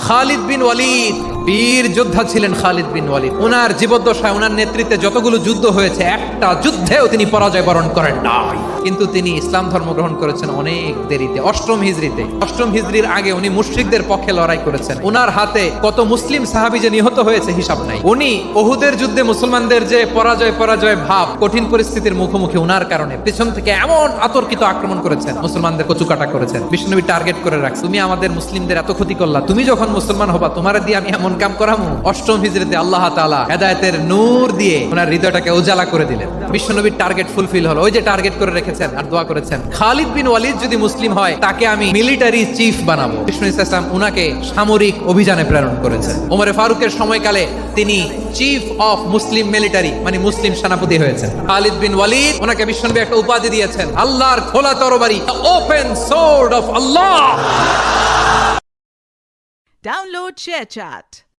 খালিদ বিন ওয়ালিদ বীর যোদ্ধা ছিলেন। খালিদ বিন ওয়ালিদ ওনার জীবদ্দশায় ওনার নেতৃত্বে যতগুলো যুদ্ধ হয়েছে একটা যুদ্ধেও তিনি পরাজয় বরণ করেন নাই। কিন্তু তিনি ইসলাম ধর্ম গ্রহণ করেছেন অনেক দেরিতে, অষ্টম হিজরিতে। অষ্টম হিজরির আগে উনি মুশরিকদের পক্ষে লড়াই করেছেন। ওনার হাতে কত মুসলিম সাহাবী যে নিহত হয়েছে হিসাব নাই। উনি উহুদের যুদ্ধে মুসলমানদের যে পরাজয় ভাব, কঠিন পরিস্থিতির মুখোমুখি ওনার কারণে পেছন থেকে এমন আতর্কিত আক্রমণ করেছেন, মুসলমানদের কচুকাটা করেছেন। বিষ্ণুনবী টার্গেট করে রাখছে, তুমি আমাদের মুসলিমদের এত ক্ষতি করলা, তুমি যখন মুসলমান হবা তোমারে দিয়ে আমি এমন কাম করামু। অষ্টম হিজরিতে আল্লাহ তাআলা হেদায়েতের নূর দিয়ে ওনার হৃদয়টাকে উজালা করে দিলেন। বিশ্বনবীর টার্গেট ফুলফিল হলো। ওই যে টার্গেট করে রেখেছেন আর দোয়া করেছেন, খালিদ বিন ওয়ালিদ যদি মুসলিম হয় তাকে আমি মিলিটারি চিফ বানাবো। বিষ্ণু ইসলাম উনাকে সামরিক অভিযানে প্রেরণ করেছেন। ওমরে ফারুকের সময়কালে তিনি চিফ অফ মুসলিম মিলিটারি মানে মুসলিম সেনাপতি হয়েছেন। খালিদ বিন ওয়ালিদ ওনাকে বিশ্বনবী একটা উপাধি দিয়েছেন, আল্লাহর খোলা তরবারি, open sword of Allah. Download ShareChat.